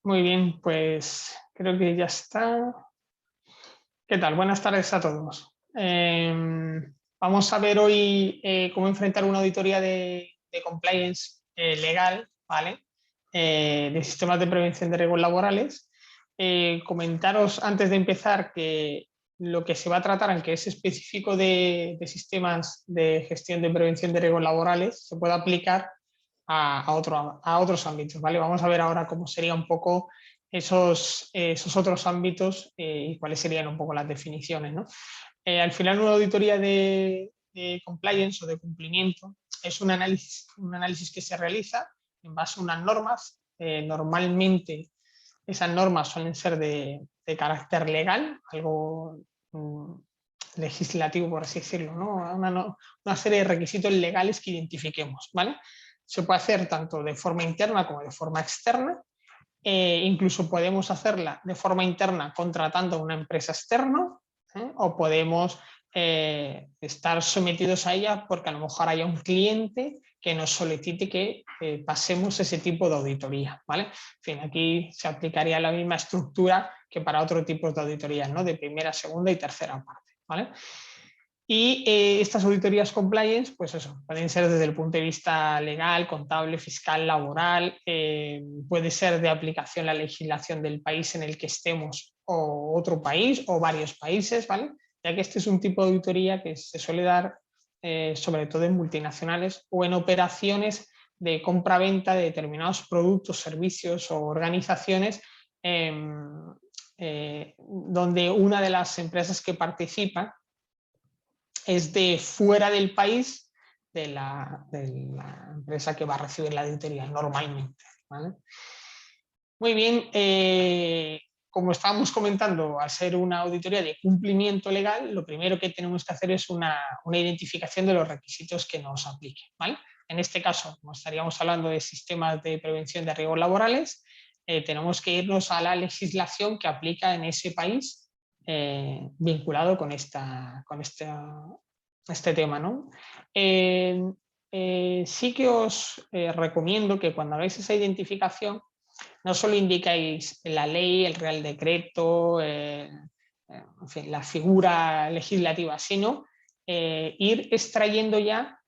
Muy bien, pues creo que ya está. ¿Qué tal? Buenas tardes a todos. Vamos a ver hoy cómo enfrentar una auditoría de compliance legal, ¿vale? De sistemas de prevención de riesgos laborales. Comentaros antes de empezar que lo que se va a tratar, aunque es específico de sistemas de gestión de prevención de riesgos laborales, se puede aplicar a otros ámbitos, ¿vale? Vamos a ver ahora cómo sería un poco esos otros ámbitos y cuáles serían un poco las definiciones, ¿no? Al final, una auditoría de compliance o de cumplimiento es un análisis que se realiza en base a unas normas. Normalmente esas normas suelen ser de carácter legal, algo legislativo, por así decirlo, ¿no? Una serie de requisitos legales que identifiquemos, ¿vale? Se puede hacer tanto de forma interna como de forma externa. Incluso podemos hacerla de forma interna contratando a una empresa externa, o podemos estar sometidos a ella porque a lo mejor haya un cliente que nos solicite que pasemos ese tipo de auditoría, ¿vale? En fin, aquí se aplicaría la misma estructura que para otro tipo de auditorías, ¿no? De primera, segunda y tercera parte, ¿vale? Y estas auditorías compliance, pues eso, pueden ser desde el punto de vista legal, contable, fiscal, laboral, puede ser de aplicación a la legislación del país en el que estemos o otro país o varios países, ¿vale? Ya que este es un tipo de auditoría que se suele dar sobre todo en multinacionales o en operaciones de compra-venta de determinados productos, servicios o organizaciones donde una de las empresas que participan es de fuera del país de la empresa que va a recibir la auditoría normalmente, ¿vale? Muy bien, como estábamos comentando, al ser una auditoría de cumplimiento legal, lo primero que tenemos que hacer es una identificación de los requisitos que nos apliquen, ¿vale? En este caso, como estaríamos hablando de sistemas de prevención de riesgos laborales, tenemos que irnos a la legislación que aplica en ese país vinculado con este tema, ¿no? Sí que os recomiendo que cuando hagáis esa identificación no solo indicáis la ley, el Real Decreto, en fin, la figura legislativa, sino ir extrayendo ya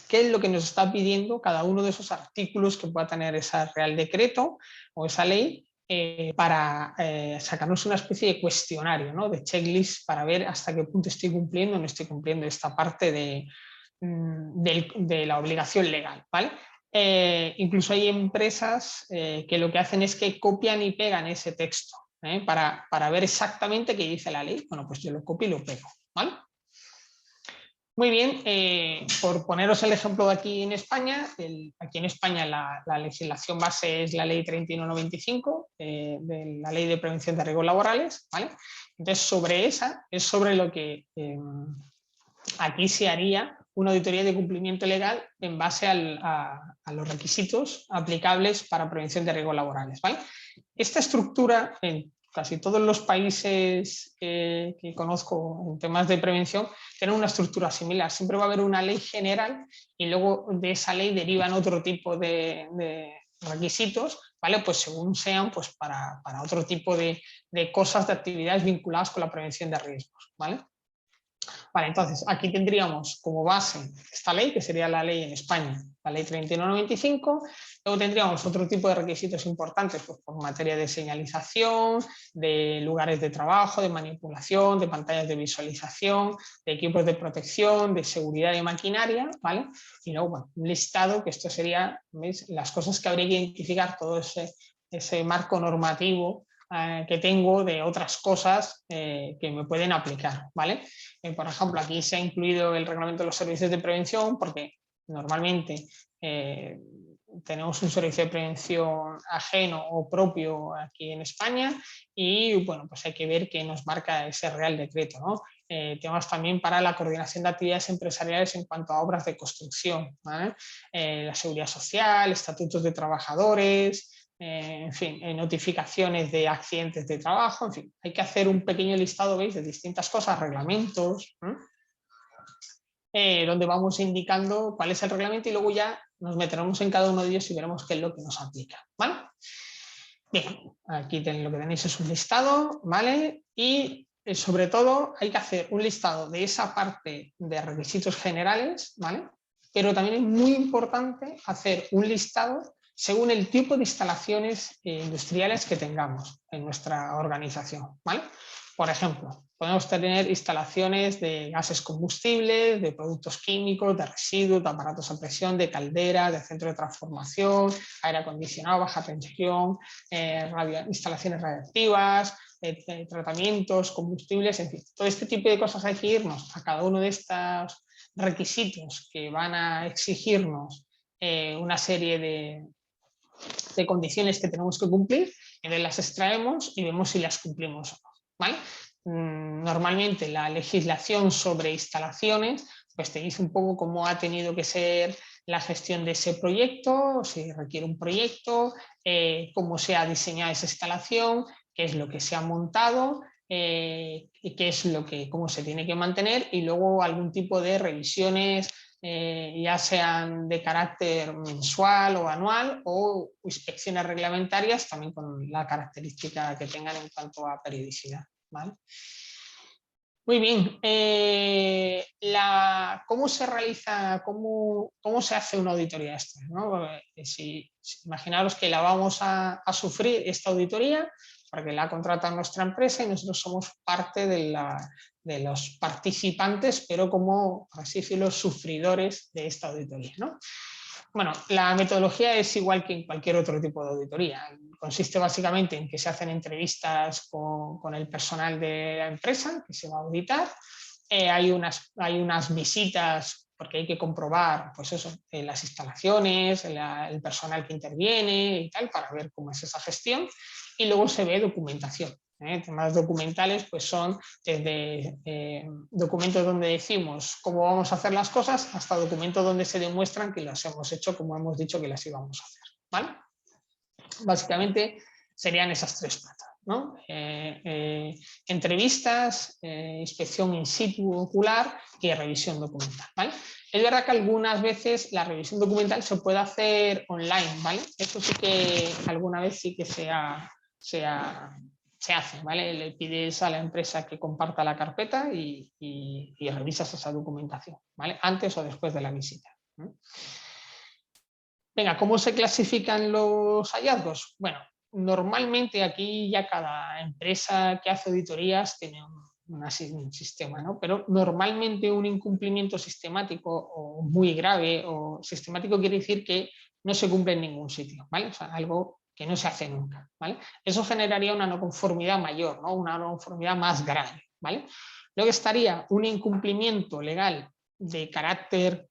qué es lo que nos está pidiendo cada uno de esos artículos que pueda tener ese Real Decreto o esa ley para sacarnos una especie de cuestionario, ¿no? De checklist para ver hasta qué punto estoy cumpliendo o no estoy cumpliendo esta parte de la obligación legal, ¿vale? Incluso hay empresas que lo que hacen es que copian y pegan ese texto para ver exactamente qué dice la ley. Bueno, pues yo lo copio y lo pego, ¿vale? Muy bien, por poneros el ejemplo de aquí en España, aquí en España la legislación base es la ley 3195, de la ley de prevención de riesgos laborales, ¿vale? Entonces, sobre esa es sobre lo que aquí se haría una auditoría de cumplimiento legal en base a los requisitos aplicables para prevención de riesgos laborales, ¿vale? Esta estructura en casi todos los países que conozco en temas de prevención tienen una estructura similar. Siempre va a haber una ley general y luego de esa ley derivan otro tipo de requisitos, ¿vale? Pues según sean, pues para otro tipo de cosas, de actividades vinculadas con la prevención de riesgos, ¿vale? Vale, entonces aquí tendríamos como base esta ley, que sería la ley en España, la ley 3195. Luego tendríamos otro tipo de requisitos importantes, pues por materia de señalización, de lugares de trabajo, de manipulación, de pantallas de visualización, de equipos de protección, de seguridad de maquinaria, ¿vale? Y luego, bueno, un listado, que esto sería, ¿veis?, las cosas que habría que identificar, todo ese marco normativo que tengo de otras cosas que me pueden aplicar, ¿vale? Por ejemplo, aquí se ha incluido el reglamento de los servicios de prevención porque normalmente tenemos un servicio de prevención ajeno o propio aquí en España y bueno, pues hay que ver qué nos marca ese Real Decreto, ¿no? Temas también para la coordinación de actividades empresariales en cuanto a obras de construcción, ¿vale? La seguridad social, estatutos de trabajadores, en fin, notificaciones de accidentes de trabajo, en fin, hay que hacer un pequeño listado, ¿veis?, de distintas cosas, reglamentos, donde vamos indicando cuál es el reglamento y luego ya nos meteremos en cada uno de ellos y veremos qué es lo que nos aplica, ¿vale? Bien, aquí lo que tenéis es un listado, ¿vale? Y sobre todo hay que hacer un listado de esa parte de requisitos generales, ¿vale? Pero también es muy importante hacer un listado según el tipo de instalaciones industriales que tengamos en nuestra organización, ¿vale? Por ejemplo, podemos tener instalaciones de gases combustibles, de productos químicos, de residuos, de aparatos a presión, de calderas, de centro de transformación, aire acondicionado, baja tensión, instalaciones radiactivas, tratamientos, combustibles, en fin. Todo este tipo de cosas hay que irnos a cada uno de estos requisitos que van a exigirnos una serie de condiciones que tenemos que cumplir, y las extraemos y vemos si las cumplimos o no, ¿vale? Normalmente la legislación sobre instalaciones pues te dice un poco cómo ha tenido que ser la gestión de ese proyecto, si requiere un proyecto, cómo se ha diseñado esa instalación, qué es lo que se ha montado, y qué es cómo se tiene que mantener, y luego algún tipo de revisiones, ya sean de carácter mensual o anual, o inspecciones reglamentarias también con la característica que tengan en cuanto a periodicidad, ¿vale? Muy bien, ¿cómo se realiza, cómo se hace una auditoría esta, ¿no? Imaginaros que la vamos a sufrir esta auditoría porque la ha contratado nuestra empresa y nosotros somos parte de los participantes, pero como, por así decirlo, sufridores de esta auditoría, ¿no? Bueno, la metodología es igual que en cualquier otro tipo de auditoría. Consiste básicamente en que se hacen entrevistas con el personal de la empresa que se va a auditar. Hay unas visitas porque hay que comprobar pues eso, las instalaciones, el personal que interviene y tal, para ver cómo es esa gestión. Y luego se ve documentación. Temas documentales pues son desde documentos donde decimos cómo vamos a hacer las cosas hasta documentos donde se demuestran que las hemos hecho como hemos dicho que las íbamos a hacer, ¿vale? Básicamente serían esas tres patas, ¿no? Entrevistas, inspección in situ ocular y revisión documental, ¿vale? Es verdad que algunas veces la revisión documental se puede hacer online, ¿vale? Eso sí que alguna vez sí que se hace, ¿vale? Le pides a la empresa que comparta la carpeta y revisas esa documentación, ¿vale? Antes o después de la visita, ¿no? Venga, ¿cómo se clasifican los hallazgos? Bueno, normalmente aquí ya cada empresa que hace auditorías tiene un sistema, ¿no? Pero normalmente un incumplimiento sistemático o muy grave o sistemático quiere decir que no se cumple en ningún sitio, ¿vale? O sea, algo que no se hace nunca, ¿vale? Eso generaría una no conformidad mayor, ¿no? Una no conformidad más grave, ¿vale? Luego estaría un incumplimiento legal de carácter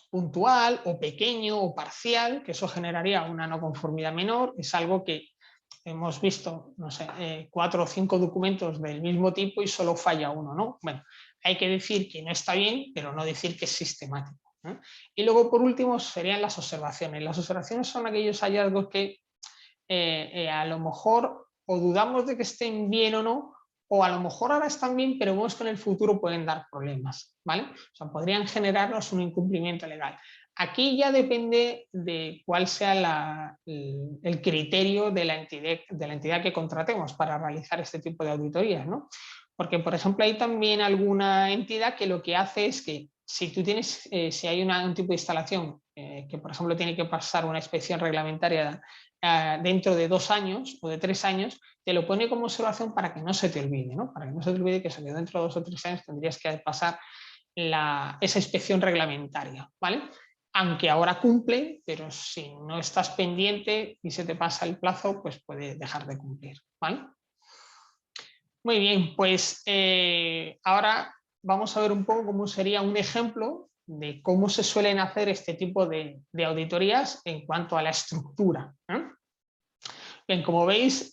puntual o pequeño o parcial, que eso generaría una no conformidad menor. Es algo que hemos visto, no sé, 4 o 5 documentos del mismo tipo y solo falla uno, ¿no? Bueno, hay que decir que no está bien, pero no decir que es sistemático, ¿no? Y luego, por último, serían las observaciones. Las observaciones son aquellos hallazgos que a lo mejor o dudamos de que estén bien o no, o a lo mejor ahora están bien, pero vemos que en el futuro pueden dar problemas, ¿vale? O sea, podrían generarnos un incumplimiento legal. Aquí ya depende de cuál sea el criterio de la entidad que contratemos para realizar este tipo de auditorías, ¿no? Porque, por ejemplo, hay también alguna entidad que lo que hace es que si tú tienes, si hay un tipo de instalación que, por ejemplo, tiene que pasar una inspección reglamentaria dentro de 2 años o de 3 años, te lo pone como observación para que no se te olvide, ¿no? Para que no se te olvide que dentro de 2 o 3 años tendrías que pasar esa inspección reglamentaria, ¿vale? Aunque ahora cumple, pero si no estás pendiente y se te pasa el plazo, pues puede dejar de cumplir, ¿vale? Muy bien, pues ahora vamos a ver un poco cómo sería un ejemplo de cómo se suelen hacer este tipo de auditorías en cuanto a la estructura, ¿eh? Bien, como veis,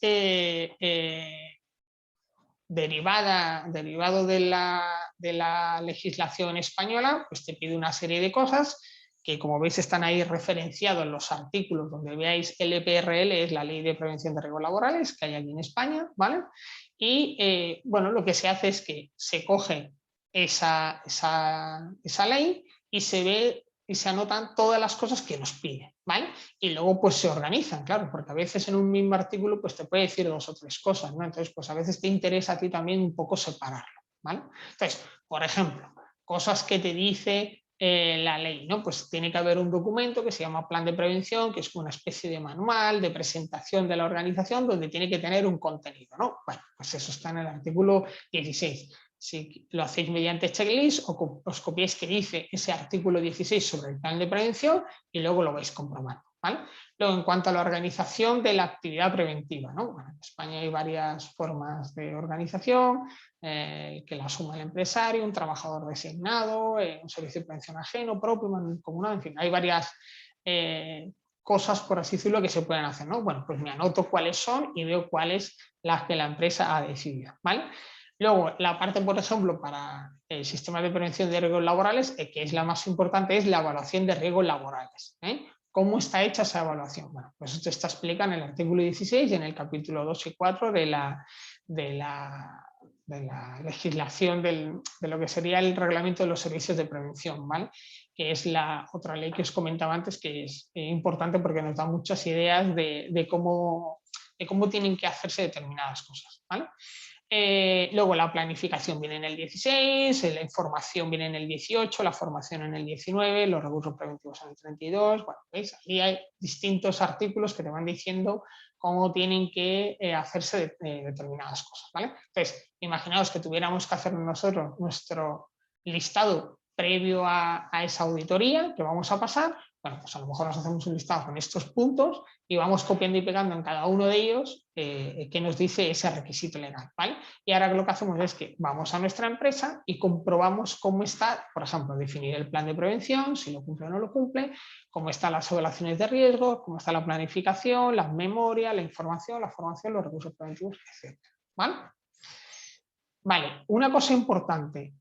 derivado de la legislación española, pues te pide una serie de cosas que, como veis, están ahí referenciados en los artículos donde veáis LPRL, es la Ley de Prevención de Riesgos Laborales que hay aquí en España, ¿vale? Y bueno, lo que se hace es que se coge esa ley y se ve y se anotan todas las cosas que nos pide, ¿vale? Y luego pues se organizan, claro, porque a veces en un mismo artículo pues te puede decir 2 o 3 cosas, ¿no? Entonces pues a veces te interesa a ti también un poco separarlo, ¿vale? Entonces, por ejemplo, cosas que te dice la ley, ¿no? Pues tiene que haber un documento que se llama plan de prevención, que es una especie de manual de presentación de la organización donde tiene que tener un contenido, ¿no? Bueno, pues eso está en el artículo 16. Si lo hacéis mediante checklist, os copiáis que dice ese artículo 16 sobre el plan de prevención y luego lo vais comprobando, ¿vale? Luego, en cuanto a la organización de la actividad preventiva, ¿no? Bueno, en España hay varias formas de organización, que la suma el empresario, un trabajador designado, un servicio de prevención ajeno, propio, mancomunado, en fin, hay varias cosas, por así decirlo, que se pueden hacer, ¿no? Bueno, pues me anoto cuáles son y veo cuáles las que la empresa ha decidido, ¿vale? Luego, la parte, por ejemplo, para el sistema de prevención de riesgos laborales, que es la más importante, es la evaluación de riesgos laborales. ¿Cómo está hecha esa evaluación? Bueno, pues esto está explicado en el artículo 16 y en el capítulo 2 y 4 de la legislación de lo que sería el reglamento de los servicios de prevención, ¿vale? Que es la otra ley que os comentaba antes, que es importante porque nos da muchas ideas de cómo tienen que hacerse determinadas cosas, ¿vale? Luego la planificación viene en el 16, la información viene en el 18, la formación en el 19, los recursos preventivos en el 32. Bueno, ¿veis? Aquí hay distintos artículos que te van diciendo cómo tienen que hacerse determinadas cosas, ¿vale? Entonces, imaginaos que tuviéramos que hacer nosotros nuestro listado previo a esa auditoría que vamos a pasar. Bueno, pues a lo mejor nos hacemos un listado con estos puntos y vamos copiando y pegando en cada uno de ellos qué nos dice ese requisito legal, ¿vale? Y ahora lo que hacemos es que vamos a nuestra empresa y comprobamos cómo está, por ejemplo, definir el plan de prevención, si lo cumple o no lo cumple, cómo están las evaluaciones de riesgo, cómo está la planificación, las memorias, la información, la formación, los recursos preventivos, etc. ¿Vale? Vale, una cosa importante,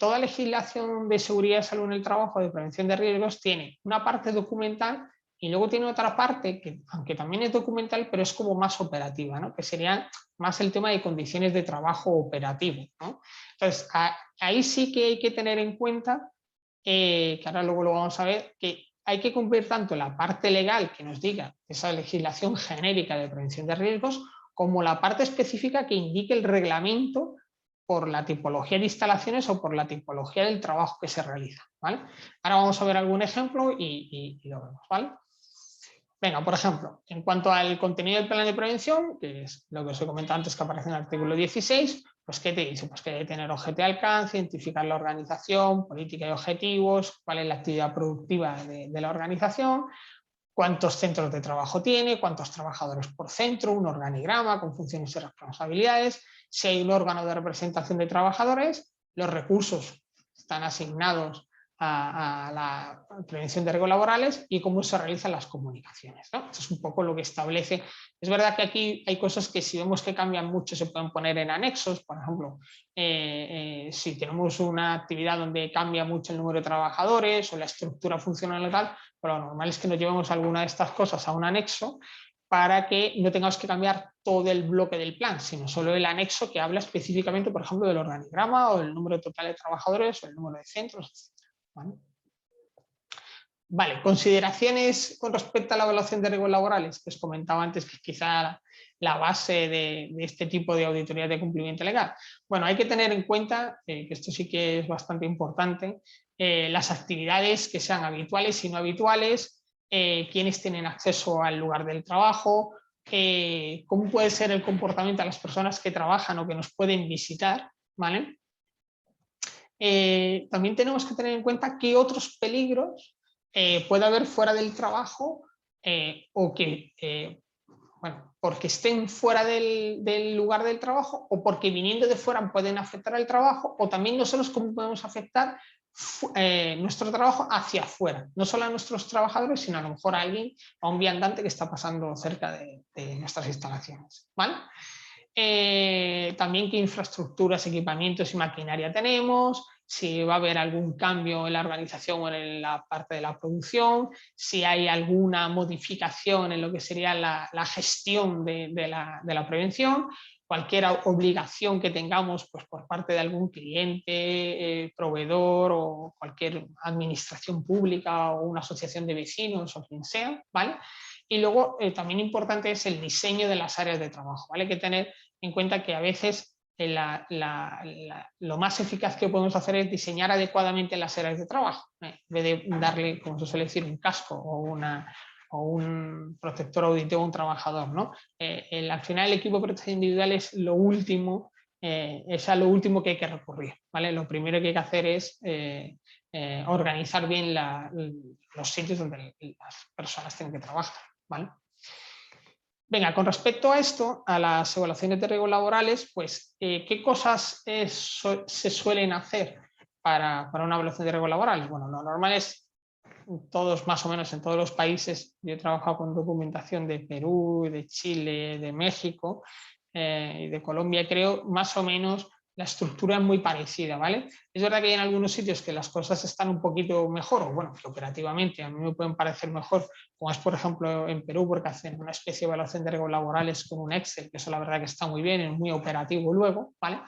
toda legislación de seguridad y salud en el trabajo, de prevención de riesgos, tiene una parte documental y luego tiene otra parte que, aunque también es documental, pero es como más operativa, ¿no? Que sería más el tema de condiciones de trabajo operativo, ¿no? Entonces, ahí sí que hay que tener en cuenta, que ahora luego lo vamos a ver, que hay que cumplir tanto la parte legal que nos diga esa legislación genérica de prevención de riesgos, como la parte específica que indique el reglamento por la tipología de instalaciones o por la tipología del trabajo que se realiza, ¿vale? Ahora vamos a ver algún ejemplo y lo vemos, ¿vale? Venga, por ejemplo, en cuanto al contenido del plan de prevención, que es lo que os he comentado antes que aparece en el artículo 16, pues ¿qué te dice? Pues que debe tener objeto de alcance, identificar la organización, política y objetivos, cuál es la actividad productiva de la organización, cuántos centros de trabajo tiene, cuántos trabajadores por centro, un organigrama con funciones y responsabilidades, si hay un órgano de representación de trabajadores, los recursos están asignados a la prevención de riesgos laborales y cómo se realizan las comunicaciones, ¿no? Eso es un poco lo que establece. Es verdad que aquí hay cosas que si vemos que cambian mucho se pueden poner en anexos, por ejemplo, si tenemos una actividad donde cambia mucho el número de trabajadores o la estructura funcional legal, pero lo normal es que nos llevemos alguna de estas cosas a un anexo para que no tengamos que cambiar todo el bloque del plan, sino solo el anexo que habla específicamente, por ejemplo, del organigrama o el número total de trabajadores o el número de centros, etc. ¿Vale? Vale, consideraciones con respecto a la evaluación de riesgos laborales, que os comentaba antes que quizá la base de este tipo de auditoría de cumplimiento legal. Bueno, hay que tener en cuenta, que esto sí que es bastante importante, las actividades que sean habituales y no habituales, quiénes tienen acceso al lugar del trabajo, cómo puede ser el comportamiento de las personas que trabajan o que nos pueden visitar, ¿vale? También tenemos que tener en cuenta qué otros peligros puede haber fuera del trabajo o que, bueno, porque estén fuera del lugar del trabajo o porque viniendo de fuera pueden afectar al trabajo, o también nosotros cómo podemos afectar nuestro trabajo hacia afuera, no solo a nuestros trabajadores, sino a lo mejor a alguien, a un viandante que está pasando cerca de nuestras instalaciones, ¿vale? También qué infraestructuras, equipamientos y maquinaria tenemos, si va a haber algún cambio en la organización o en la parte de la producción, si hay alguna modificación en lo que sería la gestión de la prevención, cualquier obligación que tengamos pues, por parte de algún cliente, proveedor o cualquier administración pública o una asociación de vecinos o quien sea, ¿vale? Y luego también importante es el diseño de las áreas de trabajo, ¿vale? Hay que tener en cuenta que a veces lo más eficaz que podemos hacer es diseñar adecuadamente las áreas de trabajo, en vez de darle, como se suele decir, un casco o un protector auditivo a un trabajador, ¿no? Al final el equipo de protección individual es lo último, es a lo último que hay que recurrir, ¿vale? Lo primero que hay que hacer es organizar bien los sitios donde las personas tienen que trabajar, ¿vale? Venga, con respecto a esto, a las evaluaciones de riesgos laborales, pues, ¿qué cosas se suelen hacer para una evaluación de riesgos laborales? Bueno, lo normal es, todos más o menos en todos los países, yo he trabajado con documentación de Perú, de Chile, de México y de Colombia, creo, más o menos la estructura es muy parecida, ¿vale? Es verdad que hay en algunos sitios que las cosas están un poquito mejor, o bueno, que operativamente a mí me pueden parecer mejor, como es por ejemplo en Perú, porque hacen una especie de evaluación de riesgos laborales con un Excel, que eso la verdad que está muy bien, es muy operativo luego, ¿vale?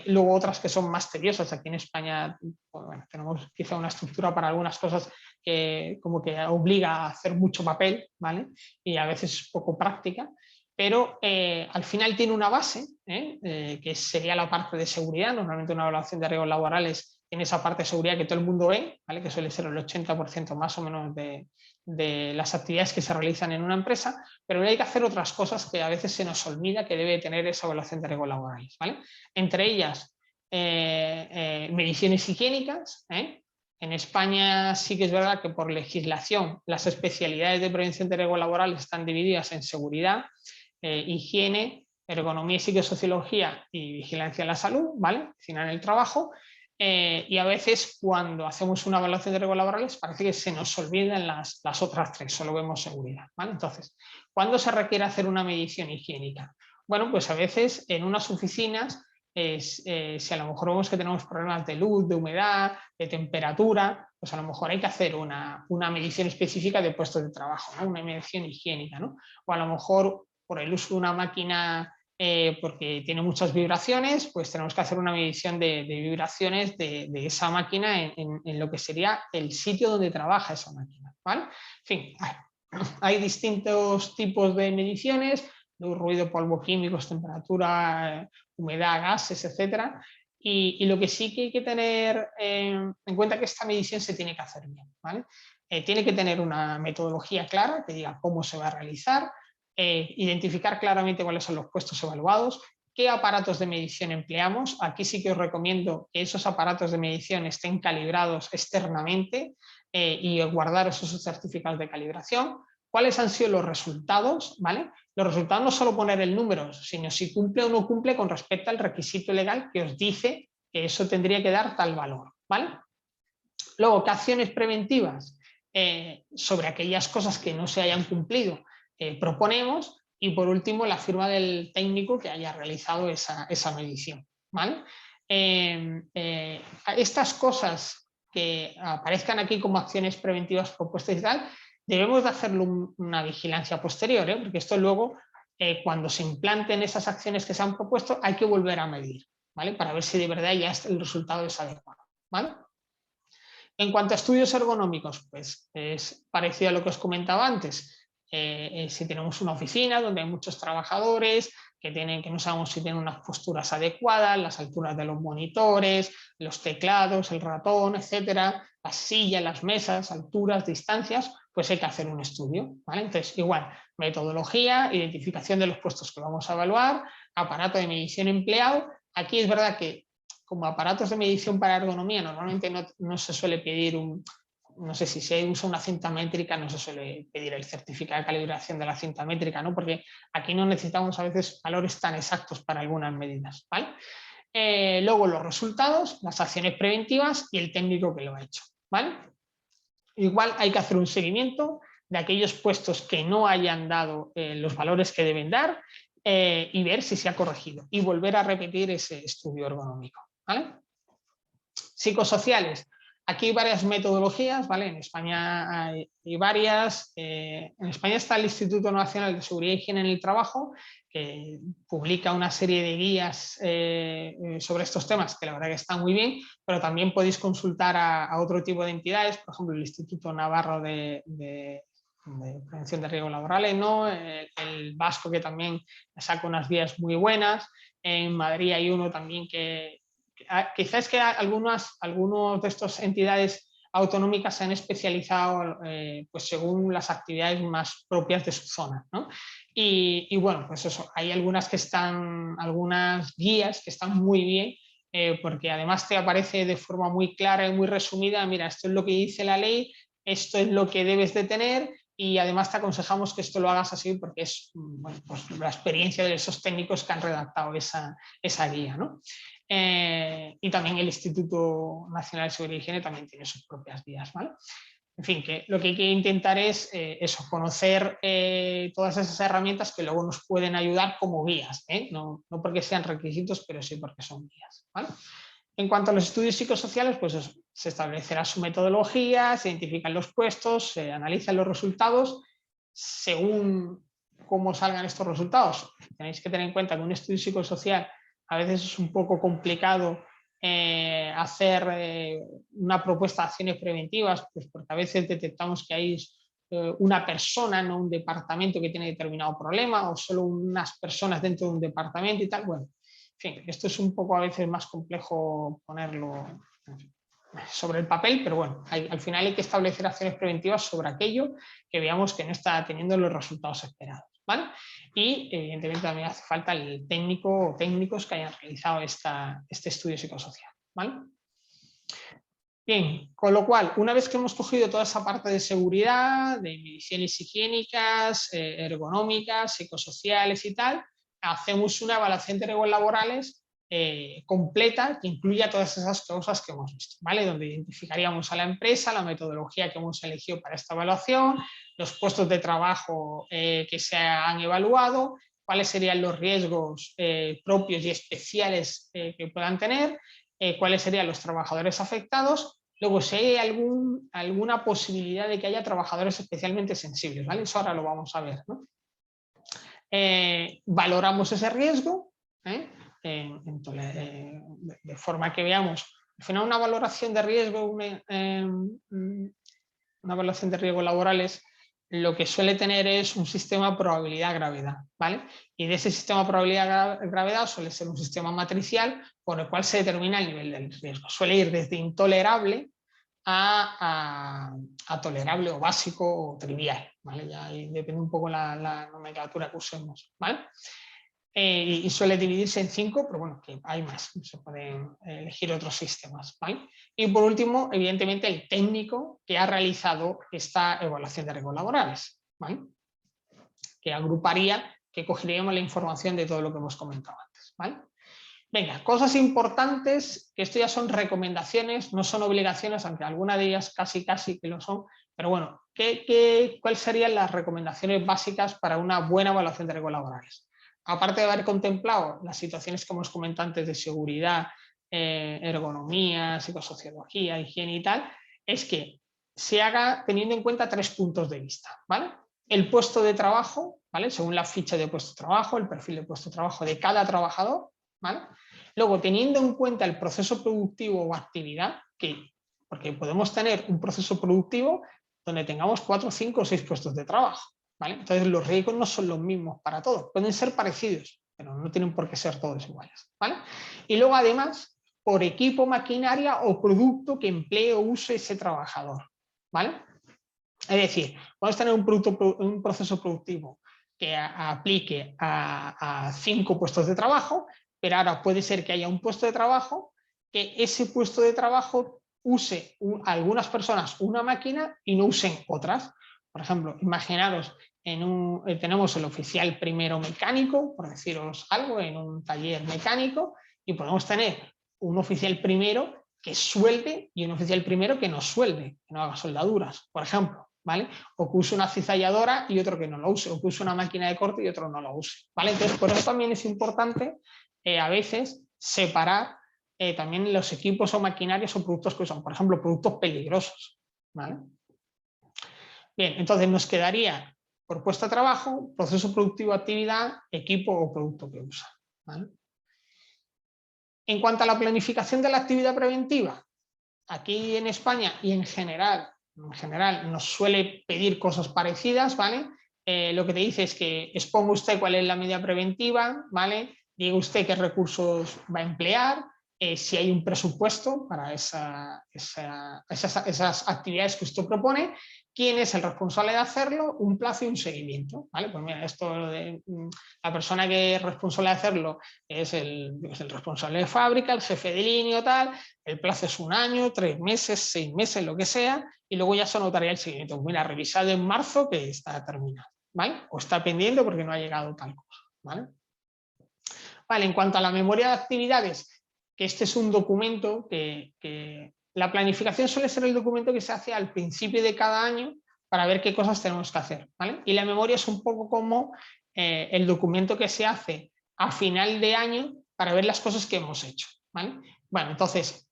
Luego otras que son más tediosas. Aquí en España bueno, tenemos quizá una estructura para algunas cosas que como que obliga a hacer mucho papel, ¿vale? Y a veces poco práctica, pero al final tiene una base, que sería la parte de seguridad. Normalmente una evaluación de riesgos laborales tiene esa parte de seguridad que todo el mundo ve, ¿vale? Que suele ser el 80% más o menos de las actividades que se realizan en una empresa, pero hay que hacer otras cosas que a veces se nos olvida que debe tener esa evaluación de riesgos laborales, ¿vale? Entre ellas, mediciones higiénicas. En España sí que es verdad que por legislación las especialidades de prevención de riesgos laborales están divididas en seguridad, higiene, ergonomía y psicosociología y vigilancia en la salud, ¿vale? Medicina en el trabajo. Y a veces cuando hacemos una evaluación de riesgos laborales parece que se nos olvidan las otras tres, solo vemos seguridad, ¿vale? Entonces, ¿cuándo se requiere hacer una medición higiénica? Bueno, pues a veces en unas oficinas, si a lo mejor vemos que tenemos problemas de luz, de humedad, de temperatura, pues a lo mejor hay que hacer una medición específica de puestos de trabajo, ¿no? Una medición higiénica, ¿no? O a lo mejor por el uso de una máquina porque tiene muchas vibraciones, pues tenemos que hacer una medición de vibraciones de esa máquina en lo que sería el sitio donde trabaja esa máquina, ¿vale? En fin, hay distintos tipos de mediciones, luz, ruido, polvo, químicos, temperatura, humedad, gases, etcétera. Y lo que sí que hay que tener en cuenta que esta medición se tiene que hacer bien, ¿vale? Tiene que tener una metodología clara que diga cómo se va a realizar, identificar claramente cuáles son los puestos evaluados, qué aparatos de medición empleamos. Aquí sí que os recomiendo que esos aparatos de medición estén calibrados externamente y guardar esos certificados de calibración. ¿Cuáles han sido los resultados? ¿Vale? Los resultados no solo poner el número, sino si cumple o no cumple con respecto al requisito legal que os dice que eso tendría que dar tal valor, ¿vale? Luego, ¿qué acciones preventivas sobre aquellas cosas que no se hayan cumplido proponemos? Y por último, la firma del técnico que haya realizado esa medición, ¿vale? Estas cosas que aparezcan aquí como acciones preventivas propuestas y tal, debemos de hacerlo una vigilancia posterior, porque esto luego, cuando se implanten esas acciones que se han propuesto, hay que volver a medir, ¿vale? Para ver si de verdad ya el resultado es adecuado, ¿vale? En cuanto a estudios ergonómicos, pues es parecido a lo que os comentaba antes. Si tenemos una oficina donde hay muchos trabajadores que no sabemos si tienen unas posturas adecuadas, las alturas de los monitores, los teclados, el ratón, etcétera, las sillas, las mesas, alturas, distancias, pues hay que hacer un estudio, ¿vale? Entonces, igual, metodología, identificación de los puestos que vamos a evaluar, aparato de medición empleado. Aquí es verdad que como aparatos de medición para ergonomía normalmente no se suele pedir no sé si se usa una cinta métrica, no se suele pedir el certificado de calibración de la cinta métrica, ¿no? Porque aquí no necesitamos a veces valores tan exactos para algunas medidas, ¿vale? Luego los resultados, las acciones preventivas y el técnico que lo ha hecho, ¿vale? Igual hay que hacer un seguimiento de aquellos puestos que no hayan dado los valores que deben dar y ver si se ha corregido y volver a repetir ese estudio ergonómico, ¿vale? Psicosociales. Aquí hay varias metodologías, ¿vale? En España hay varias. En España está el Instituto Nacional de Seguridad y Higiene en el Trabajo, que publica una serie de guías sobre estos temas, que la verdad que están muy bien, pero también podéis consultar a otro tipo de entidades, por ejemplo, el Instituto Navarro de Prevención de Riesgos Laborales, ¿no? El vasco, que también saca unas guías muy buenas. En Madrid hay uno también que quizás que algunos de estas entidades autonómicas se han especializado pues según las actividades más propias de su zona, ¿no? Y bueno, pues eso, hay algunas guías que están muy bien, porque además te aparece de forma muy clara y muy resumida, mira, esto es lo que dice la ley, esto es lo que debes de tener, y además te aconsejamos que esto lo hagas así porque es, bueno, pues la experiencia de esos técnicos que han redactado esa guía, ¿no? Y también el Instituto Nacional de Seguridad y Higiene también tiene sus propias guías, ¿vale? En fin, que lo que hay que intentar es eso, conocer todas esas herramientas que luego nos pueden ayudar como guías, ¿eh? No porque sean requisitos, pero sí porque son guías, ¿vale? En cuanto a los estudios psicosociales, pues eso, se establecerá su metodología, se identifican los puestos, se analizan los resultados. Según cómo salgan estos resultados, tenéis que tener en cuenta que un estudio psicosocial a veces es un poco complicado hacer una propuesta de acciones preventivas, pues porque a veces detectamos que hay una persona, no un departamento que tiene determinado problema, o solo unas personas dentro de un departamento y tal. Bueno, en fin, esto es un poco a veces más complejo ponerlo sobre el papel, pero bueno, al final hay que establecer acciones preventivas sobre aquello que veamos que no está teniendo los resultados esperados, ¿vale? Y evidentemente también hace falta el técnico o técnicos que hayan realizado este estudio psicosocial, ¿vale? Bien, con lo cual, una vez que hemos cogido toda esa parte de seguridad, de mediciones higiénicas, ergonómicas, psicosociales y tal, hacemos una evaluación de riesgos laborales completa que incluya todas esas cosas que hemos visto, ¿vale? Donde identificaríamos a la empresa, la metodología que hemos elegido para esta evaluación, los puestos de trabajo que se han evaluado, cuáles serían los riesgos propios y especiales que puedan tener, cuáles serían los trabajadores afectados. Luego, si hay alguna posibilidad de que haya trabajadores especialmente sensibles, ¿vale? Eso ahora lo vamos a ver, ¿no? Valoramos ese riesgo, de forma que veamos, al final una valoración de riesgo, una evaluación de riesgos laborales, lo que suele tener es un sistema probabilidad-gravedad, ¿vale? Y de ese sistema probabilidad-gravedad suele ser un sistema matricial por el cual se determina el nivel del riesgo. Suele ir desde intolerable a tolerable o básico o trivial, ¿vale? Ya ahí depende un poco la nomenclatura que usemos, ¿vale? Y suele dividirse en 5, pero bueno, que hay más, se pueden elegir otros sistemas, ¿vale? Y por último, evidentemente, el técnico que ha realizado esta evaluación de riesgos laborales, ¿vale? Que agruparía, que cogeríamos la información de todo lo que hemos comentado antes, ¿vale? Venga, cosas importantes, que esto ya son recomendaciones, no son obligaciones, aunque algunas de ellas casi que lo son, pero bueno, ¿cuáles serían las recomendaciones básicas para una buena evaluación de riesgos laborales? Aparte de haber contemplado las situaciones que hemos comentado antes de seguridad, ergonomía, psicosociología, higiene y tal, es que se haga teniendo en cuenta 3 puntos de vista, ¿vale? El puesto de trabajo, ¿vale? Según la ficha de puesto de trabajo, el perfil de puesto de trabajo de cada trabajador, ¿vale? Luego, teniendo en cuenta el proceso productivo o actividad, porque podemos tener un proceso productivo donde tengamos 4, 5 o 6 puestos de trabajo, ¿vale? Entonces los riesgos no son los mismos para todos, pueden ser parecidos, pero no tienen por qué ser todos iguales, ¿vale? Y luego además, por equipo, maquinaria o producto que emplee o use ese trabajador, ¿vale? Es decir, podemos tener un proceso productivo que aplique a 5 puestos de trabajo, pero ahora puede ser que haya un puesto de trabajo que ese puesto de trabajo use algunas personas una máquina y no usen otras. Por ejemplo, imaginaros, tenemos el oficial primero mecánico, por deciros algo, en un taller mecánico, y podemos tener un oficial primero que suelde y un oficial primero que no suelde, que no haga soldaduras, por ejemplo, ¿vale? O que use una cizalladora y otro que no lo use, o que use una máquina de corte y otro no lo use, ¿vale? Entonces, por eso también es importante a veces separar también los equipos o maquinarias o productos que usan, por ejemplo, productos peligrosos, ¿vale? Bien, entonces nos quedaría por puesto de trabajo, proceso productivo, actividad, equipo o producto que usa, ¿vale? En cuanto a la planificación de la actividad preventiva, aquí en España y en general nos suele pedir cosas parecidas, ¿vale? Lo que te dice es que exponga usted cuál es la medida preventiva, ¿vale? Diga usted qué recursos va a emplear, si hay un presupuesto para esas actividades que usted propone, quién es el responsable de hacerlo, un plazo y un seguimiento, ¿vale? Pues mira, esto de la persona que es responsable de hacerlo es el responsable de fábrica, el jefe de línea o tal, el plazo es 1 año, 3 meses, 6 meses, lo que sea, y luego ya se anotaría el seguimiento. Pues mira, revisado en marzo que está terminado, ¿vale? O está pendiente porque no ha llegado tal cosa, ¿vale? Vale, en cuanto a la memoria de actividades, que este es un documento que la planificación suele ser el documento que se hace al principio de cada año para ver qué cosas tenemos que hacer, ¿vale? Y la memoria es un poco como el documento que se hace a final de año para ver las cosas que hemos hecho, ¿vale? Bueno, entonces,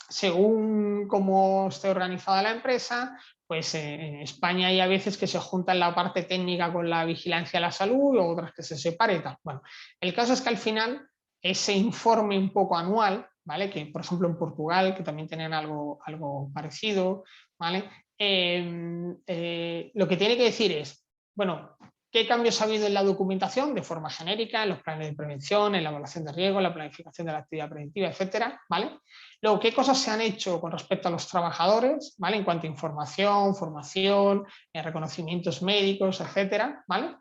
según cómo esté organizada la empresa, pues en España hay a veces que se juntan la parte técnica con la vigilancia de la salud, o otras que se separe y tal. Bueno, el caso es que al final ese informe un poco anual, ¿vale? Que por ejemplo en Portugal, que también tienen algo parecido, ¿vale? Lo que tiene que decir es, bueno, ¿qué cambios ha habido en la documentación de forma genérica, en los planes de prevención, en la evaluación de riesgo, en la planificación de la actividad preventiva, etcétera, ¿vale? Luego, ¿qué cosas se han hecho con respecto a los trabajadores, ¿vale? En cuanto a información, formación, reconocimientos médicos, etcétera, ¿vale?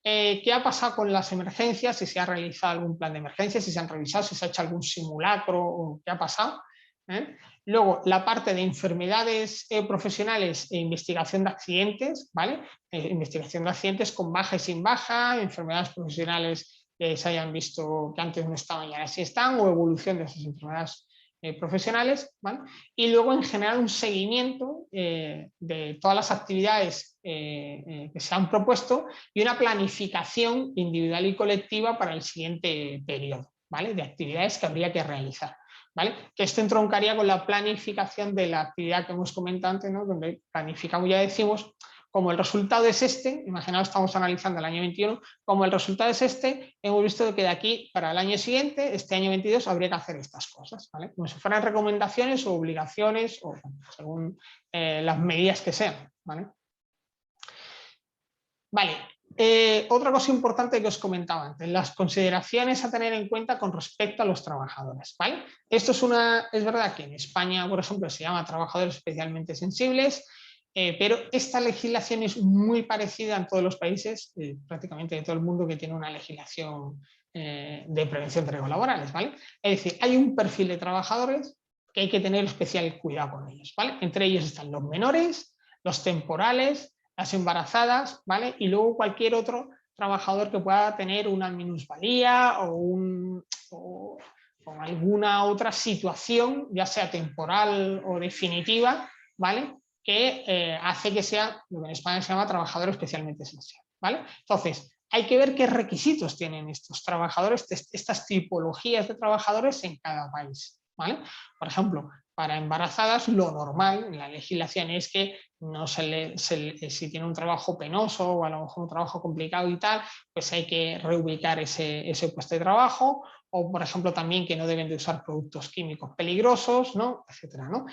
¿Qué ha pasado con las emergencias? Si se ha realizado algún plan de emergencia, si se han revisado, si se ha hecho algún simulacro, o qué ha pasado. Luego, la parte de enfermedades profesionales e investigación de accidentes, ¿vale? Investigación de accidentes con baja y sin baja, enfermedades profesionales que se hayan visto que antes no estaban y ahora sí están, o evolución de esas enfermedades profesionales, ¿vale? Y luego en general un seguimiento de todas las actividades que se han propuesto y una planificación individual y colectiva para el siguiente periodo, ¿vale? De actividades que habría que realizar, ¿vale? Que esto entroncaría con la planificación de la actividad que hemos comentado antes, ¿no? Donde planificamos, ya decimos, como el resultado es este, imaginaos, estamos analizando el año 21, como el resultado es este, hemos visto que de aquí para el año siguiente, este año 22, habría que hacer estas cosas, ¿vale? Como si fueran recomendaciones o obligaciones, o según las medidas que sean, ¿vale? Vale, otra cosa importante que os comentaba antes, las consideraciones a tener en cuenta con respecto a los trabajadores, ¿vale? Esto es verdad que en España, por ejemplo, se llama trabajadores especialmente sensibles, pero esta legislación es muy parecida en todos los países, prácticamente de todo el mundo, que tiene una legislación de prevención de riesgos laborales, ¿vale? Es decir, hay un perfil de trabajadores que hay que tener especial cuidado con ellos, ¿vale? Entre ellos están los menores, los temporales, las embarazadas, ¿vale? Y luego cualquier otro trabajador que pueda tener una minusvalía o alguna otra situación, ya sea temporal o definitiva, ¿vale? Que hace que sea lo que en España se llama trabajador especialmente esencial, ¿vale? Entonces, hay que ver qué requisitos tienen estos trabajadores, estas tipologías de trabajadores en cada país, ¿vale? Por ejemplo, para embarazadas lo normal en la legislación es que no si tiene un trabajo penoso o a lo mejor un trabajo complicado y tal, pues hay que reubicar ese puesto de trabajo, o por ejemplo también que no deben de usar productos químicos peligrosos, ¿no? Etcétera, ¿no?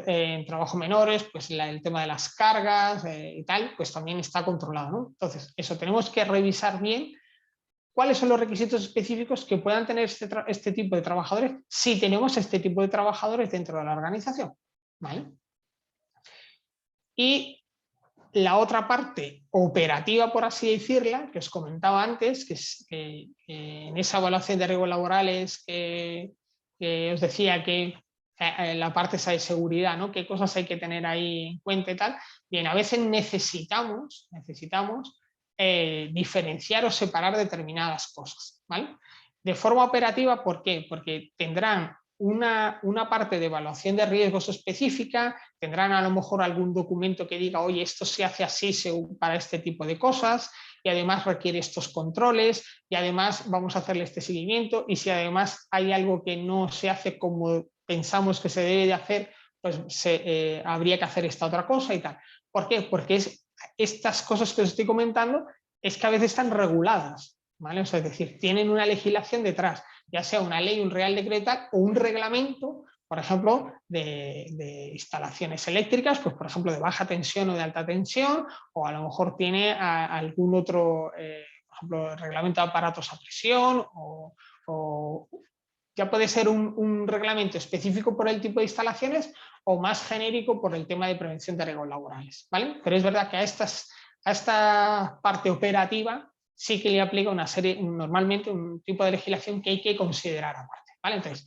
En trabajo menores, pues el tema de las cargas y tal, pues también está controlado, ¿no? Entonces, eso tenemos que revisar bien cuáles son los requisitos específicos que puedan tener este tipo de trabajadores si tenemos este tipo de trabajadores dentro de la organización, ¿vale? Y la otra parte operativa, por así decirla, que os comentaba antes, que es que en esa evaluación de riesgos laborales que os decía que la parte esa de seguridad, ¿no? Qué cosas hay que tener ahí en cuenta y tal. Bien, a veces necesitamos diferenciar o separar determinadas cosas, ¿vale? De forma operativa, ¿por qué? Porque tendrán una parte de evaluación de riesgos específica, tendrán a lo mejor algún documento que diga, oye, esto se hace así para este tipo de cosas, y además requiere estos controles, y además vamos a hacerle este seguimiento, y si además hay algo que no se hace como pensamos que se debe de hacer, pues habría que hacer esta otra cosa y tal. ¿Por qué? Porque estas cosas que os estoy comentando es que a veces están reguladas, ¿vale? O sea, es decir, tienen una legislación detrás, ya sea una ley, un real decreto o un reglamento, por ejemplo, de instalaciones eléctricas, pues por ejemplo de baja tensión o de alta tensión, o a lo mejor tiene algún otro, por ejemplo, reglamento de aparatos a presión, o ya puede ser un reglamento específico por el tipo de instalaciones o más genérico por el tema de prevención de riesgos laborales, ¿vale? Pero es verdad que a esta parte operativa sí que le aplica una serie, normalmente un tipo de legislación que hay que considerar aparte, ¿vale? Entonces,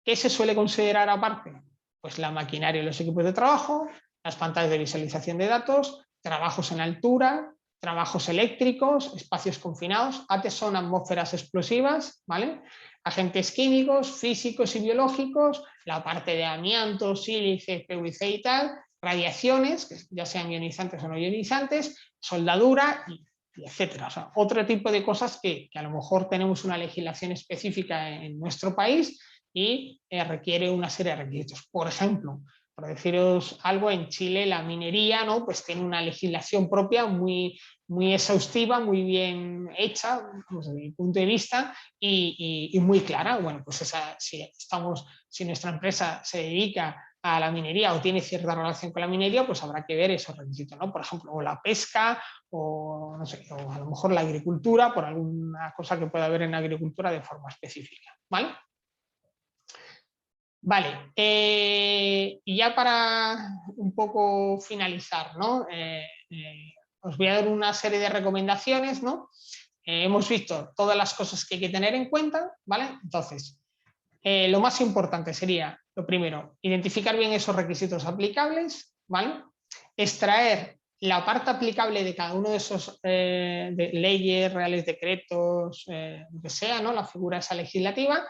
¿qué se suele considerar aparte? Pues la maquinaria y los equipos de trabajo, las pantallas de visualización de datos, trabajos en altura, trabajos eléctricos, espacios confinados, ATES son atmósferas explosivas, ¿vale? Agentes químicos, físicos y biológicos, la parte de amianto, sílice, PVC y tal, radiaciones, que ya sean ionizantes o no ionizantes, soldadura y etcétera. O sea, otro tipo de cosas que a lo mejor tenemos una legislación específica en nuestro país y requiere una serie de requisitos. Por ejemplo, por deciros algo, en Chile la minería, ¿no? Pues tiene una legislación propia muy exhaustiva, muy bien hecha, desde mi punto de vista, y muy clara. Bueno, pues si nuestra empresa se dedica a la minería o tiene cierta relación con la minería, pues habrá que ver esos requisitos, ¿no? Por ejemplo, o la pesca, o no sé, o a lo mejor la agricultura, por alguna cosa que pueda haber en la agricultura de forma específica, ¿vale? Vale, y ya para un poco finalizar, ¿no? Os voy a dar una serie de recomendaciones, ¿no? Hemos visto todas las cosas que hay que tener en cuenta, ¿vale? Entonces, lo más importante sería, lo primero, identificar bien esos requisitos aplicables, ¿vale? Extraer la parte aplicable de cada uno de esos de leyes, reales decretos, lo que sea, ¿no? La figura esa legislativa,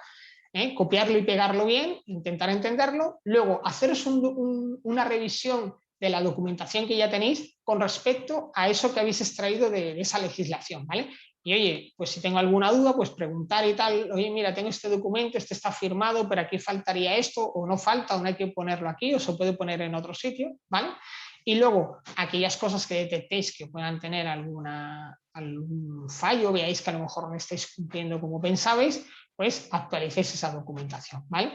copiarlo y pegarlo bien, intentar entenderlo, luego haceros una revisión de la documentación que ya tenéis con respecto a eso que habéis extraído de esa legislación, ¿vale? Y oye, pues si tengo alguna duda, pues preguntar y tal, oye, mira, tengo este documento, este está firmado, pero aquí faltaría esto, o no falta, o no hay que ponerlo aquí, o se puede poner en otro sitio, ¿vale? Y luego, aquellas cosas que detectéis que puedan tener algún fallo, veáis que a lo mejor no estáis cumpliendo como pensabais, pues actualicéis esa documentación, ¿vale?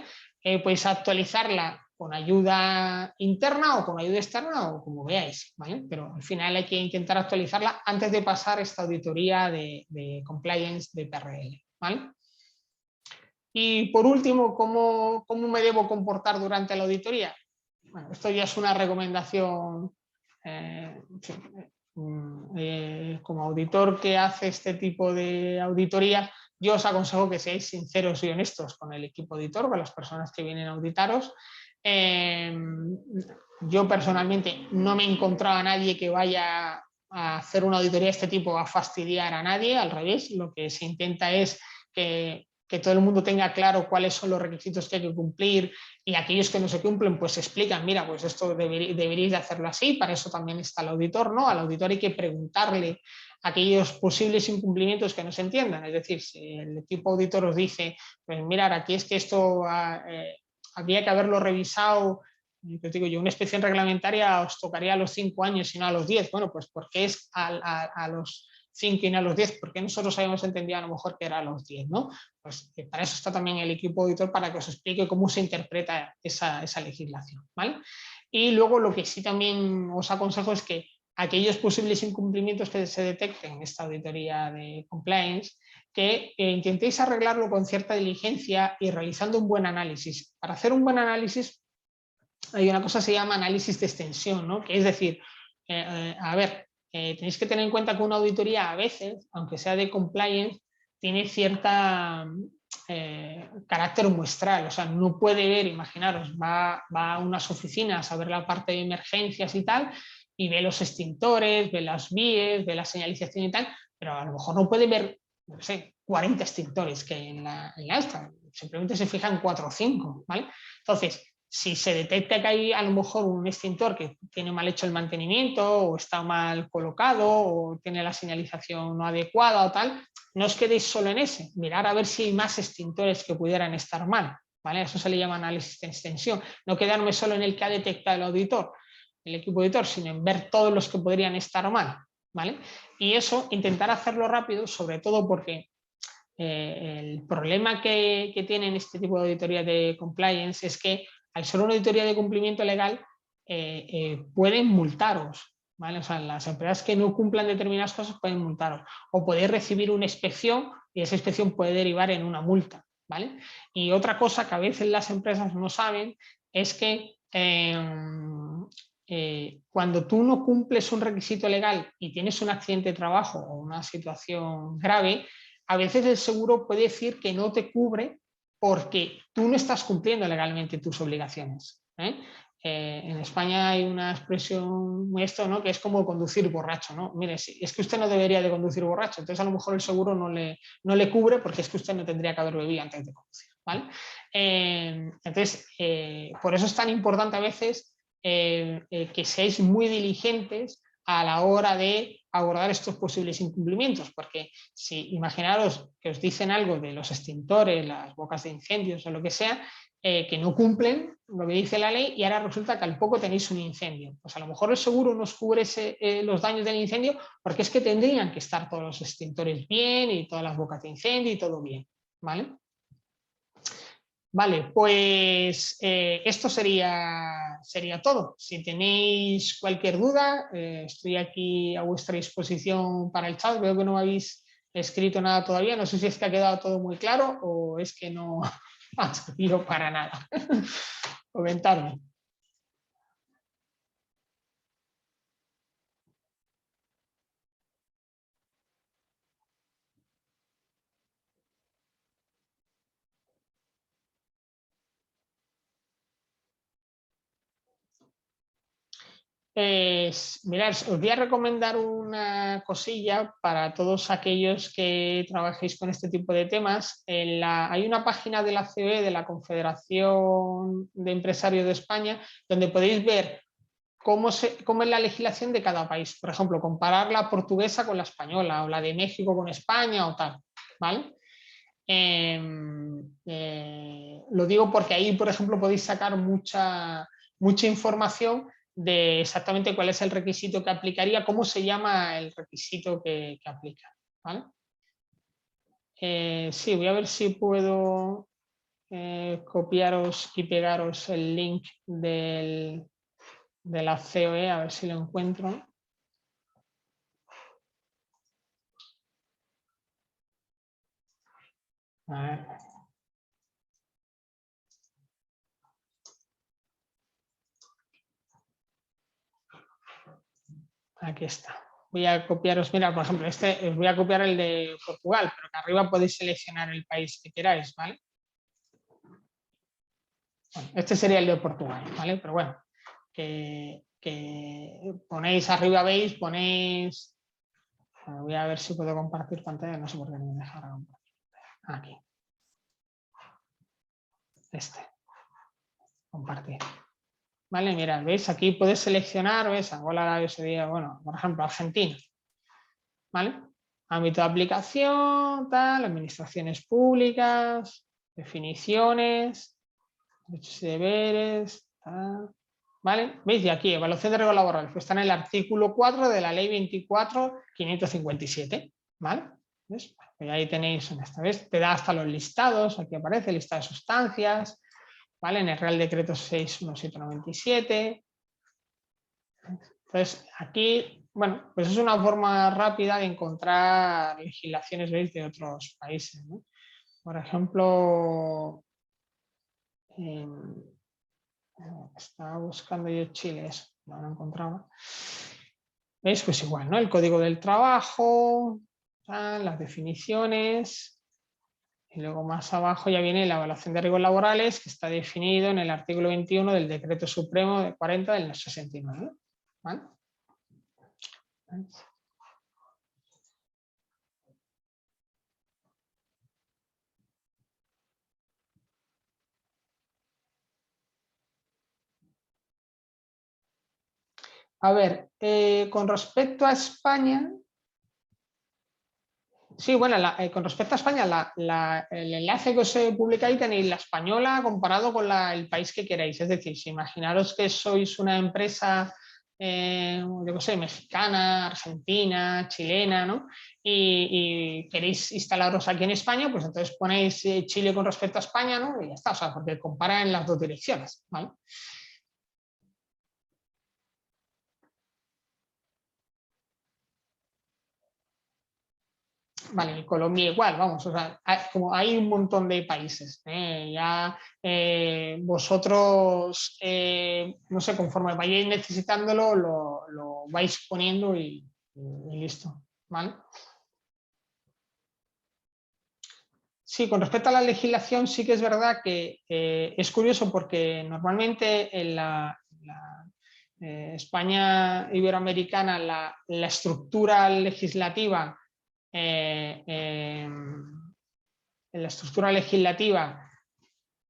Podéis actualizarla con ayuda interna o con ayuda externa o como veáis, ¿vale? Pero al final hay que intentar actualizarla antes de pasar esta auditoría de compliance de PRL, ¿vale? Y por último, ¿cómo me debo comportar durante la auditoría? Bueno, esto ya es una recomendación como auditor que hace este tipo de auditoría. Yo os aconsejo que seáis sinceros y honestos con el equipo auditor, con las personas que vienen a auditaros. Yo personalmente no me he encontrado a nadie que vaya a hacer una auditoría de este tipo a fastidiar a nadie, al revés, lo que se intenta es que todo el mundo tenga claro cuáles son los requisitos que hay que cumplir, y aquellos que no se cumplen pues explican, mira, pues esto deberíais de hacerlo así, para eso también está el auditor, ¿no? Al auditor hay que preguntarle aquellos posibles incumplimientos que no se entiendan, es decir, si el equipo auditor os dice, pues mirad, aquí es que esto habría que haberlo revisado, te digo yo, una inspección reglamentaria os tocaría a los 5 años y no a los 10, bueno, pues porque es a los 5 y no a los 10, porque nosotros habíamos entendido a lo mejor que era a los 10, ¿no? Pues para eso está también el equipo auditor, para que os explique cómo se interpreta esa legislación, ¿vale? Y luego lo que sí también os aconsejo es que aquellos posibles incumplimientos que se detecten en esta auditoría de compliance, que intentéis arreglarlo con cierta diligencia y realizando un buen análisis. Para hacer un buen análisis hay una cosa que se llama análisis de extensión, ¿no? Que es decir, a ver, tenéis que tener en cuenta que una auditoría a veces, aunque sea de compliance, tiene cierta carácter muestral, o sea, no puede ver, imaginaros, va a unas oficinas a ver la parte de emergencias y tal, y ve los extintores, ve las vías, ve la señalización y tal, pero a lo mejor no puede ver no sé, 40 extintores que hay en la esta, simplemente se fijan 4 o 5, ¿vale? Entonces, si se detecta que hay a lo mejor un extintor que tiene mal hecho el mantenimiento o está mal colocado o tiene la señalización no adecuada o tal, no os quedéis solo en ese, mirar a ver si hay más extintores que pudieran estar mal, ¿vale? Eso se le llama análisis de extensión, no quedarme solo en el que ha detectado el auditor, el equipo auditor, sino en ver todos los que podrían estar mal, ¿vale? Y eso, intentar hacerlo rápido, sobre todo porque el problema que tienen este tipo de auditoría de compliance es que al ser una auditoría de cumplimiento legal pueden multaros, ¿vale? O sea, las empresas que no cumplan determinadas cosas pueden multaros o podéis recibir una inspección y esa inspección puede derivar en una multa, ¿vale? Y otra cosa que a veces las empresas no saben es que cuando tú no cumples un requisito legal y tienes un accidente de trabajo o una situación grave, a veces el seguro puede decir que no te cubre porque tú no estás cumpliendo legalmente tus obligaciones. En España hay una expresión muy esto, ¿no? Que es como conducir borracho, ¿no? Mire, es que usted no debería de conducir borracho, entonces a lo mejor el seguro no le cubre porque es que usted no tendría que haber bebido antes de conducir, ¿vale? Entonces, por eso es tan importante a veces que seáis muy diligentes a la hora de abordar estos posibles incumplimientos, porque si imaginaros que os dicen algo de los extintores, las bocas de incendios o lo que sea, que no cumplen lo que dice la ley y ahora resulta que al poco tenéis un incendio. Pues a lo mejor el seguro no os cubre los daños del incendio porque es que tendrían que estar todos los extintores bien y todas las bocas de incendio y todo bien, ¿vale? Vale, pues esto sería todo. Si tenéis cualquier duda, estoy aquí a vuestra disposición para el chat. Veo que no me habéis escrito nada todavía. No sé si es que ha quedado todo muy claro o es que no ha servido para nada. Comentadme. Mirad, os voy a recomendar una cosilla para todos aquellos que trabajéis con este tipo de temas. Hay una página de la COE, de la Confederación de Empresarios de España, donde podéis ver cómo es la legislación de cada país. Por ejemplo, comparar la portuguesa con la española o la de México con España o tal, ¿vale? Lo digo porque ahí, por ejemplo, podéis sacar mucha información de exactamente cuál es el requisito que aplicaría, cómo se llama el requisito que aplica, ¿vale? Sí, voy a ver si puedo copiaros y pegaros el link de la COE, a ver si lo encuentro. A ver. Aquí está. Voy a copiaros, mira, por ejemplo, os voy a copiar el de Portugal, pero que arriba podéis seleccionar el país que queráis, ¿vale? Bueno, este sería el de Portugal, ¿vale? Pero bueno, que ponéis arriba, veis, ponéis... Bueno, voy a ver si puedo compartir pantalla, no sé por qué no me deja compartir. Aquí. Compartir. Vale, mirad, ¿veis? Aquí puedes seleccionar, ¿ves? Angola, Arabia Saudita, bueno, por ejemplo, Argentina. ¿Vale? Ámbito de aplicación, tal, administraciones públicas, definiciones, derechos y deberes, tal. ¿Vale? ¿Veis? Y aquí, evaluación de riesgos laborales, pues está en el artículo 4 de la ley 24.557, ¿vale? ¿Ves? Y ahí tenéis, esta vez te da hasta los listados, aquí aparece lista de sustancias, ¿vale? En el Real Decreto 61797. Entonces, aquí, bueno, pues es una forma rápida de encontrar legislaciones, ¿veis?, de otros países, ¿no? Por ejemplo, estaba buscando yo Chile, eso, no lo encontraba. ¿Veis? Pues igual, ¿no? El código del trabajo, las definiciones, y luego más abajo ya viene la evaluación de riesgos laborales, que está definido en el artículo 21 del Decreto Supremo de 40 del 69. ¿Vale? A ver, con respecto a España, sí, bueno, con respecto a España, el enlace que os he publicado ahí tenéis la española comparado con el país que queréis. Es decir, si imaginaros que sois una empresa, yo qué sé, mexicana, argentina, chilena, ¿no? Y queréis instalaros aquí en España, pues entonces ponéis Chile con respecto a España, ¿no? Y ya está, o sea, porque compara en las dos direcciones, ¿vale? Vale, y Colombia igual, vamos, o sea, como hay un montón de países, ya vosotros, no sé, conforme vayáis necesitándolo, lo vais poniendo y listo, ¿vale? Sí, con respecto a la legislación, sí que es verdad que es curioso porque normalmente en España iberoamericana la estructura legislativa eh, eh, en la estructura legislativa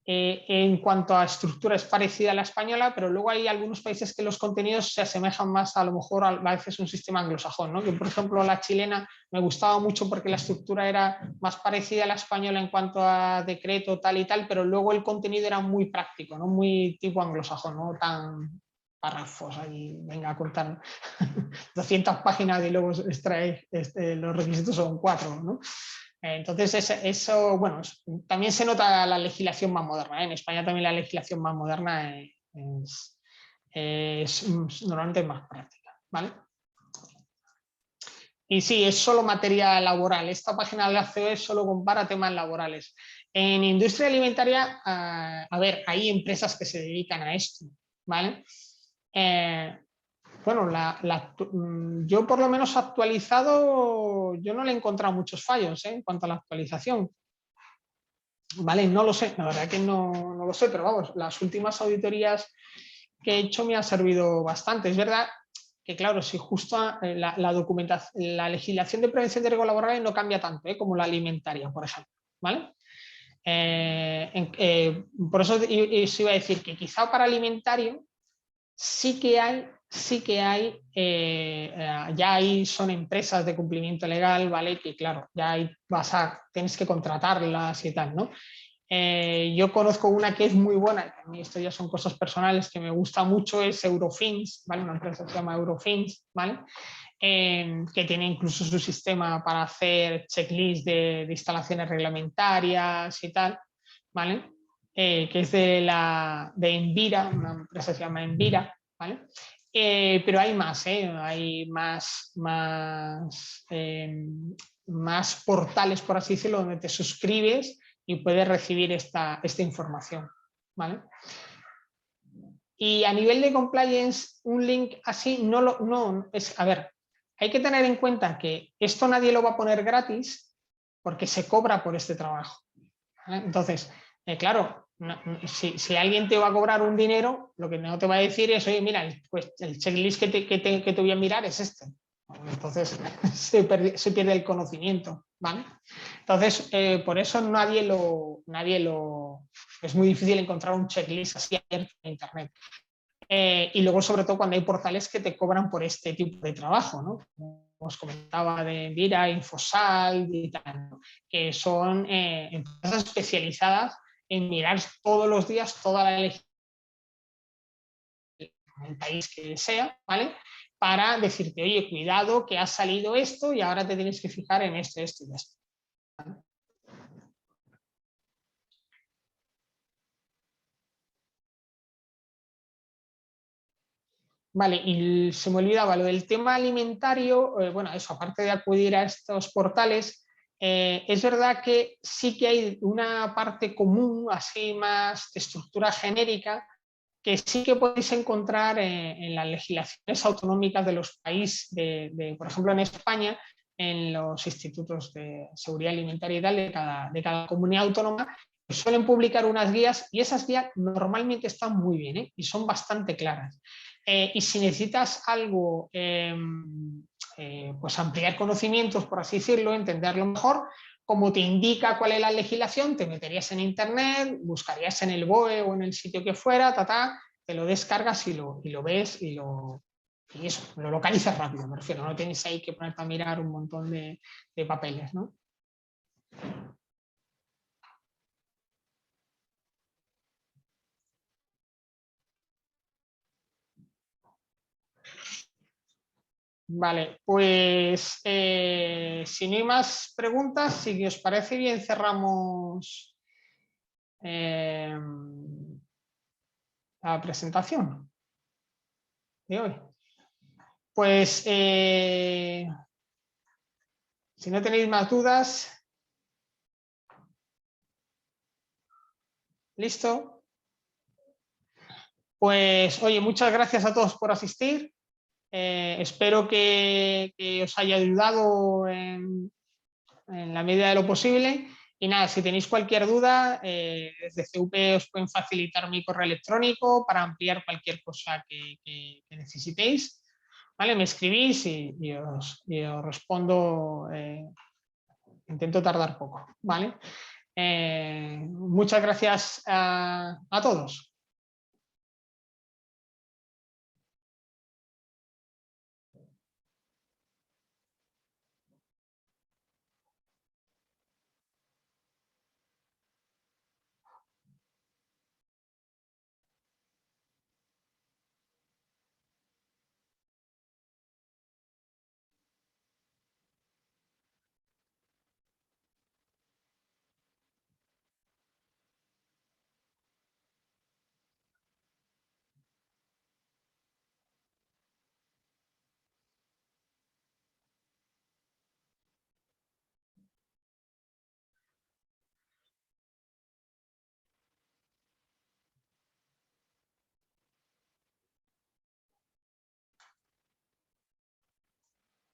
en cuanto a estructura es parecida a la española, pero luego hay algunos países que los contenidos se asemejan más a lo mejor a veces un sistema anglosajón, ¿no? Yo, por ejemplo, la chilena me gustaba mucho porque la estructura era más parecida a la española en cuanto a decreto, tal y tal, pero luego el contenido era muy práctico, ¿no? Muy tipo anglosajón, no tan párrafos ahí, venga a contar 200 páginas y luego extrae, los requisitos son 4, ¿no? Entonces, eso, bueno, también se nota la legislación más moderna. En España también la legislación más moderna es normalmente más práctica, ¿vale? Y sí, es solo materia laboral. Esta página de la COE solo compara temas laborales. En industria alimentaria, a ver, hay empresas que se dedican a esto, ¿vale? Bueno, yo por lo menos actualizado, yo no le he encontrado muchos fallos en cuanto a la actualización. Vale, no lo sé, la verdad que no lo sé, pero vamos, las últimas auditorías que he hecho me ha servido bastante. Es verdad que, claro, si justo la documentación, la legislación de prevención de riesgos laborales no cambia tanto como la alimentaria, por ejemplo, ¿vale? Por eso iba a decir que quizá para alimentario sí que hay, ya ahí son empresas de cumplimiento legal, ¿vale? Que claro, ya ahí tienes que contratarlas y tal, ¿no? Yo conozco una que es muy buena, a mí esto ya son cosas personales que me gusta mucho, es Eurofins, ¿vale? Una empresa que se llama Eurofins, ¿vale? Que tiene incluso su sistema para hacer checklist de instalaciones reglamentarias y tal, ¿vale? Que es de Envira, una empresa que se llama Envira, ¿vale? Pero hay más, hay más portales, por así decirlo, donde te suscribes y puedes recibir esta información, ¿vale? Y a nivel de compliance, un link así no es, a ver, hay que tener en cuenta que esto nadie lo va a poner gratis porque se cobra por este trabajo, ¿vale? Entonces, claro, si alguien te va a cobrar un dinero, lo que no te va a decir es, oye, mira, pues el checklist que te voy a mirar es este. Entonces se pierde el conocimiento, ¿vale? Entonces, por eso es muy difícil encontrar un checklist así abierto en Internet. Y luego, sobre todo, cuando hay portales que te cobran por este tipo de trabajo, ¿no? Como os comentaba de Vira, Infosal y tal, ¿no? Que son empresas especializadas en mirar todos los días toda la legislación del país que sea, ¿vale? Para decirte, oye, cuidado, que ha salido esto y ahora te tienes que fijar en esto y esto. ¿Vale? Vale, y se me olvidaba lo del tema alimentario, bueno, eso, aparte de acudir a estos portales, es verdad que sí que hay una parte común, así más de estructura genérica, que sí que podéis encontrar en las legislaciones autonómicas de los países, por ejemplo, en España, en los institutos de seguridad alimentaria y tal de cada comunidad autónoma, suelen publicar unas guías y esas guías normalmente están muy bien, y son bastante claras. Y si necesitas algo, pues ampliar conocimientos, por así decirlo, entenderlo mejor, como te indica cuál es la legislación, te meterías en internet, buscarías en el BOE o en el sitio que fuera, te lo descargas y lo ves Y eso, lo localizas rápido, me refiero, no tienes ahí que ponerte a mirar un montón de papeles, ¿no? Vale, pues si no hay más preguntas, si os parece bien, cerramos la presentación de hoy. Pues si no tenéis más dudas, listo. Pues oye, muchas gracias a todos por asistir. Espero que os haya ayudado en la medida de lo posible. Y nada, si tenéis cualquier duda, desde CUP os pueden facilitar mi correo electrónico para ampliar cualquier cosa que necesitéis. ¿Vale? Me escribís y os respondo. Intento tardar poco. ¿Vale? Muchas gracias a todos.